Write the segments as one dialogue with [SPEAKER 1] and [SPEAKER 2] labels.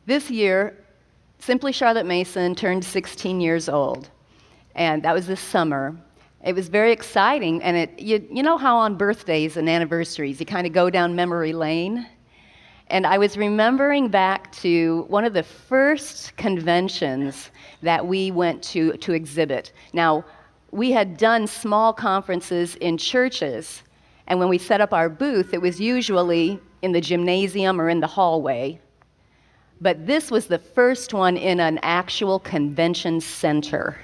[SPEAKER 1] This year, Simply Charlotte Mason turned 16 years old, and that was this summer. It was very exciting, and you know how on birthdays and anniversaries you kind of go down memory lane? And I was remembering back to one of the first conventions that we went to exhibit. Now, we had done small conferences in churches, and when we set up our booth, it was usually in the gymnasium or in the hallway. But this was the first one in an actual convention center.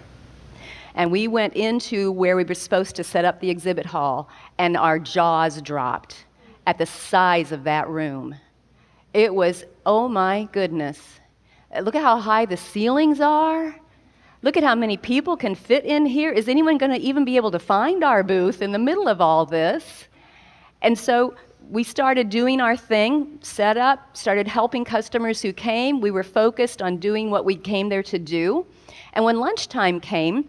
[SPEAKER 1] And we went into where we were supposed to set up the exhibit hall, and our jaws dropped at the size of that room. It was, oh my goodness. Look at how high the ceilings are. Look at how many people can fit in here. Is anyone going to even be able to find our booth in the middle of all this? And so we started doing our thing, set up, started helping customers who came. We were focused on doing what we came there to do. And when lunchtime came,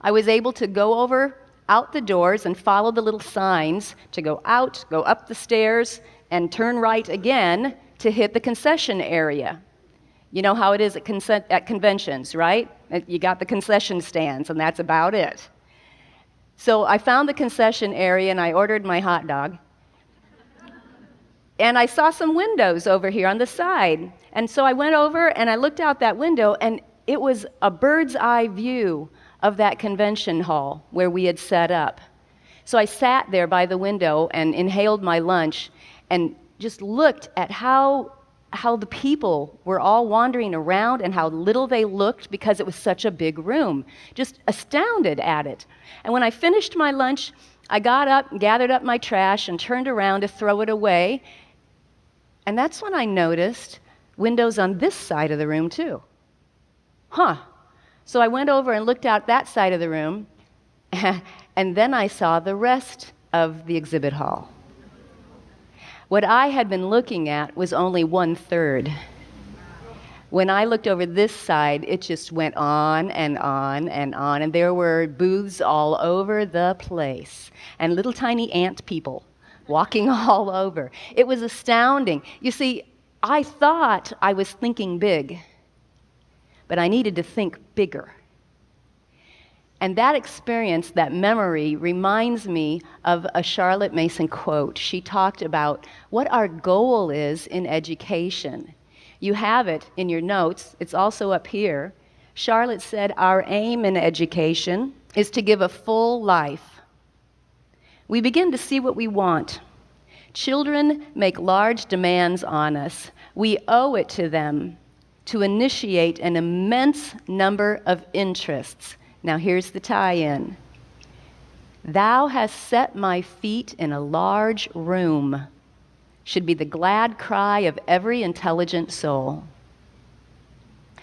[SPEAKER 1] I was able to go out the doors and follow the little signs to go out, go up the stairs, and turn right again to hit the concession area. You know how it is at conventions, right? You got the concession stands, and that's about it. So I found the concession area, and I ordered my hot dog. And I saw some windows over here on the side. And so I went over, and I looked out that window, and it was a bird's eye view of that convention hall where we had set up. So I sat there by the window and inhaled my lunch and just looked at how the people were all wandering around and how little they looked because it was such a big room. Just astounded at it. And when I finished my lunch, I got up, gathered up my trash, and turned around to throw it away. And that's when I noticed windows on this side of the room, too. So I went over and looked out that side of the room, and then I saw the rest of the exhibit hall. What I had been looking at was only 1/3. When I looked over this side, it just went on and on and on, and there were booths all over the place, and little tiny ant people walking all over. It was astounding. You see, I thought I was thinking big, but I needed to think bigger. And that experience, that memory, reminds me of a Charlotte Mason quote. She talked about what our goal is in education. You have it in your notes. It's also up here. Charlotte said, "Our aim in education is to give a full life. We begin to see what we want. Children make large demands on us. We owe it to them to initiate an immense number of interests." Now here's the tie-in. "Thou hast set my feet in a large room," should be the glad cry of every intelligent soul.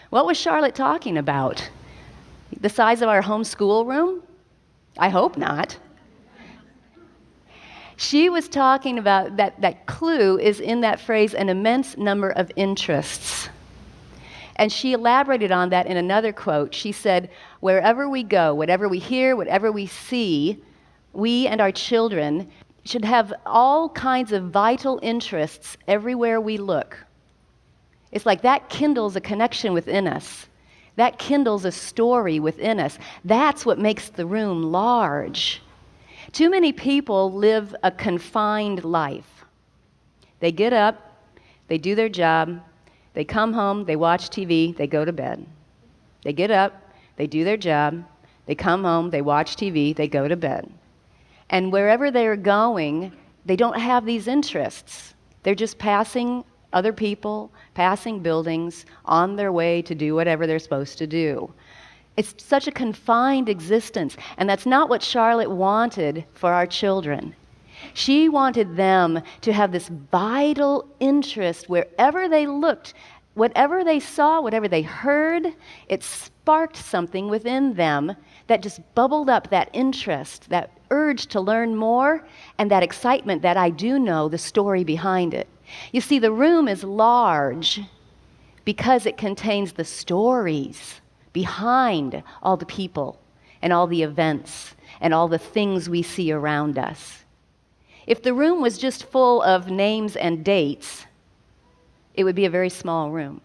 [SPEAKER 1] What was Charlotte talking about? The size of our homeschool room? I hope not. She was talking about that clue is in that phrase, an immense number of interests. And she elaborated on that in another quote. She said, "Wherever we go, whatever we hear, whatever we see, we and our children should have all kinds of vital interests everywhere we look." It's like that kindles a connection within us. That kindles a story within us. That's what makes the room large. Too many people live a confined life. They get up, they do their job, they come home, they watch TV, they go to bed. They get up, they do their job, they come home, they watch TV, they go to bed. And wherever they're going, they don't have these interests. They're just passing other people, passing buildings, on their way to do whatever they're supposed to do. It's such a confined existence, and that's not what Charlotte wanted for our children. She wanted them to have this vital interest wherever they looked. Whatever they saw, whatever they heard, it sparked something within them that just bubbled up that interest, that urge to learn more, and that excitement that I do know the story behind it. You see, the room is large because it contains the stories behind all the people and all the events and all the things we see around us. If the room was just full of names and dates, it would be a very small room.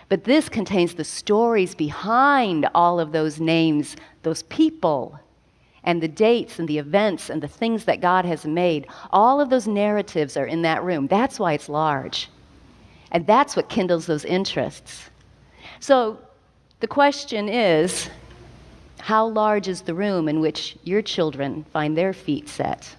[SPEAKER 1] But this contains the stories behind all of those names, those people, and the dates and the events and the things that God has made. All of those narratives are in that room. That's why it's large. And that's what kindles those interests. So the question is, how large is the room in which your children find their feet set?